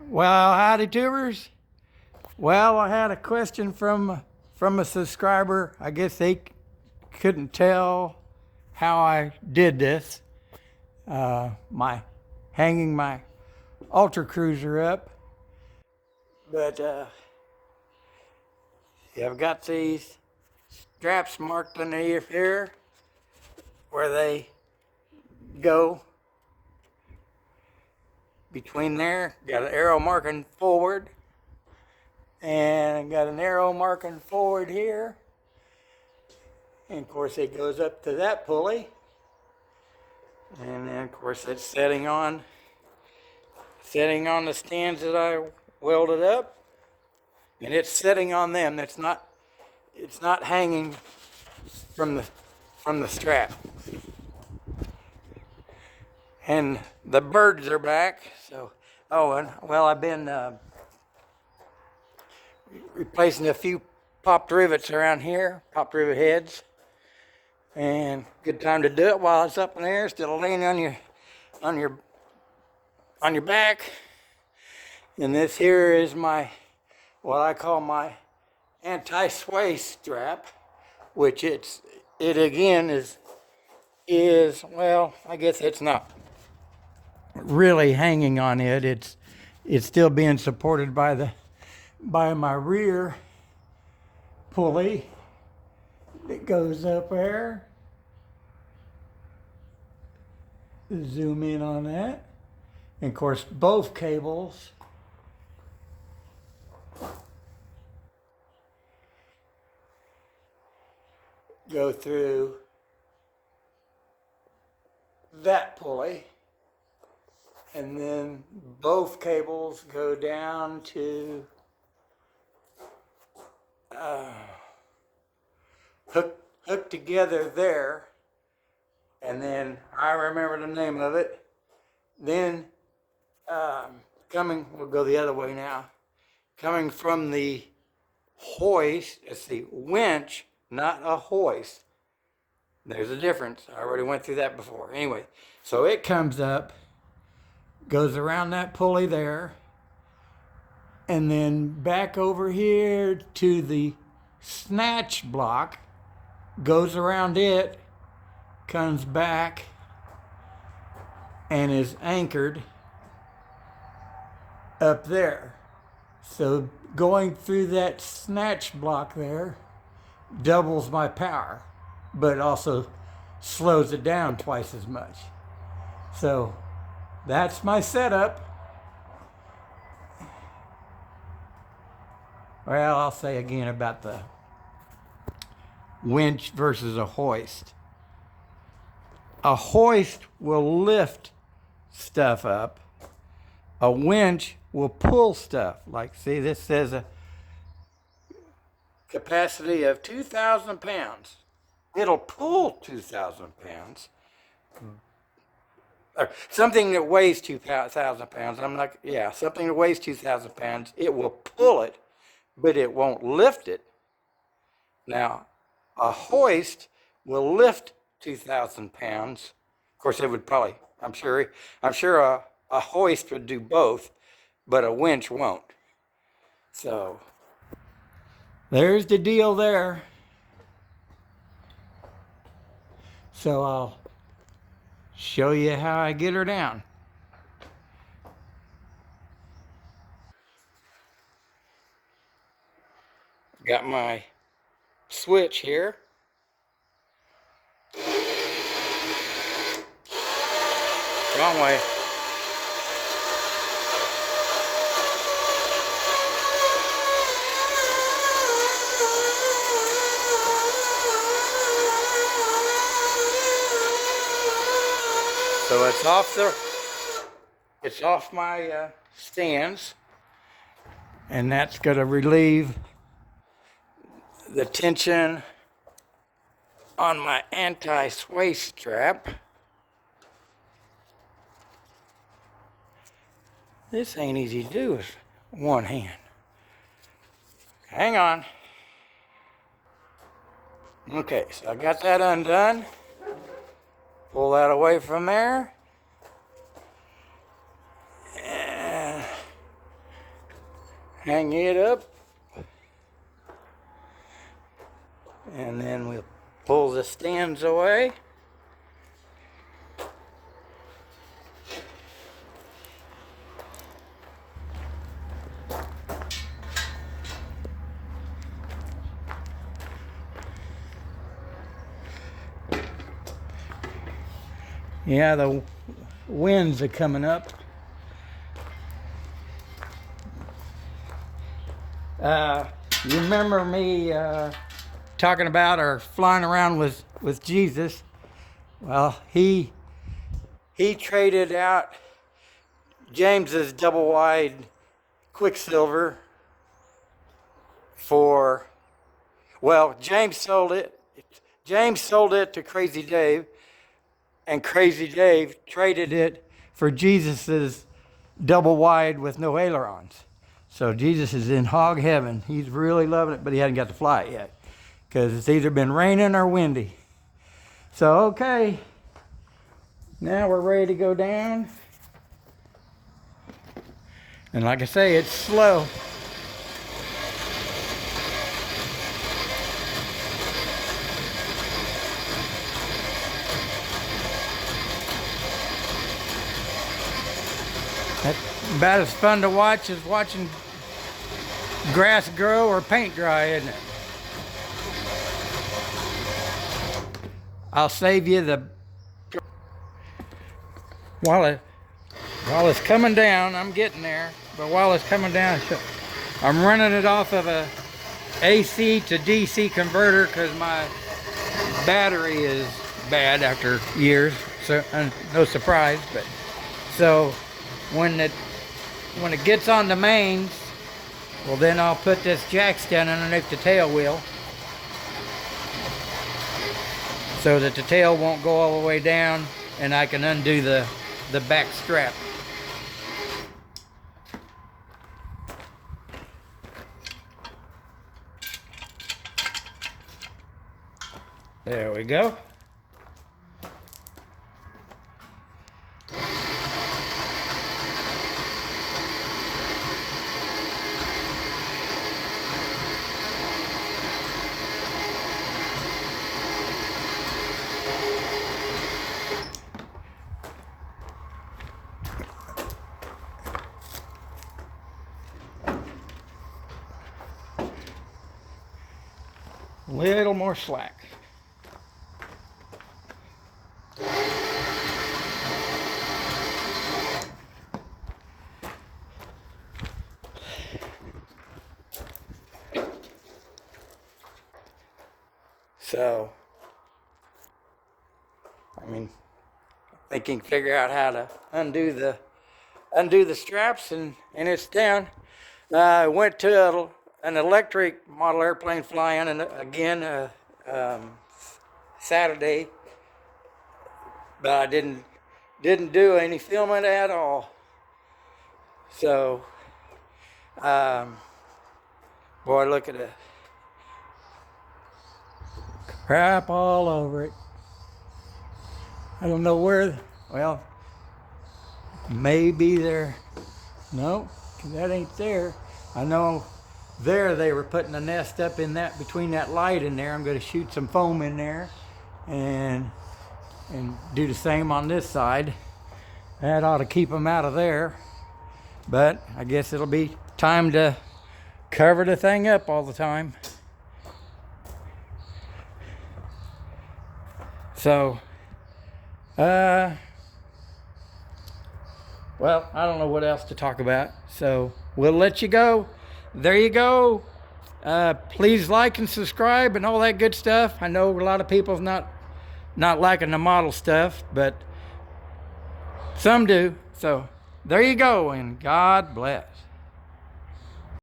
Well, howdy tubers. Well, I had a question from a subscriber. I guess they couldn't tell how I did this. My hanging my ultra cruiser up, but yeah, I've got these straps marked underneath here where they go between there. Got an arrow marking forward, and got an arrow marking forward here. And of course it goes up to that pulley. And then of course it's setting on the stands that I welded up. And it's setting on them. It's not hanging from the strap. And the birds are back. So and well, I've been replacing a few popped rivets around here, popped rivet heads. And good time to do it while it's up in the air instead of laying on your back. And this here is what I call my anti-sway strap, which it again is well, I guess it's not really hanging on it. It's still being supported by my rear pulley that goes up there. Zoom in on that. And of course, both cables go through that pulley. And then both cables go down to hook together there. And then I remember the name of it. Then we'll go the other way now. Coming from the hoist, it's the winch, not a hoist. There's a difference. I already went through that before. Anyway, so it comes up, goes around that pulley there, and then back over here to the snatch block, goes around it, comes back, and is anchored up there. So going through that snatch block there doubles my power, but also slows it down twice as much. So that's my setup. Well, I'll say again about the winch versus a hoist. A hoist will lift stuff up. A winch will pull stuff. Like, see, this says a capacity of 2,000 pounds. It'll pull 2,000 pounds. Or something that weighs 2,000 pounds. Something that weighs 2,000 pounds. It will pull it, but it won't lift it. Now, a hoist will lift 2,000 pounds. Of course, it would probably, I'm sure a hoist would do both, but a winch won't. So, there's the deal there. So I'll show you how I get her down. Got my switch here. Wrong way. So it's off my stands, and that's going to relieve the tension on my anti-sway strap. This ain't easy to do with one hand. Hang on. Okay, so I got that undone. Pull that away from there. And hang it up, and then we'll pull the stands away. Yeah, the winds are coming up. You remember me talking about or flying around with Jesus? Well, he traded out James's double wide Quicksilver for, well, James sold it. James sold it to Crazy Dave, and Crazy Dave traded it for Jesus's double wide with no ailerons. So Jesus is in hog heaven. He's really loving it, but he hasn't got to fly it yet because it's either been raining or windy. So, okay, now we're ready to go down. And like I say, it's slow. That's about as fun to watch as watching grass grow or paint dry, isn't it? I'll save you the... While it's coming down, I'm getting there, but while it's coming down, I'm running it off of a AC to DC converter because my battery is bad after years, so no surprise. But so when it gets on the mains, well, then I'll put this jack stand underneath the tail wheel so that the tail won't go all the way down, and I can undo the back strap. There we go. A little more slack. So, I mean, thinking, figure out how to undo the straps, and it's down. I went to an electric model airplane flying, and again Saturday, but I didn't do any filming at all. So, boy, look at it. Crap all over it. I don't know where, well, maybe there. No, that ain't there. I know there they were putting a nest up in that, between that light in there. I'm going to shoot some foam in there and do the same on this side. That ought to keep them out of there. But I guess it'll be time to cover the thing up all the time. So, well, I don't know what else to talk about. So we'll let you go. There you go. Please like and subscribe and all that good stuff. I know a lot of people's not liking the model stuff, but some do. So there you go, and God bless.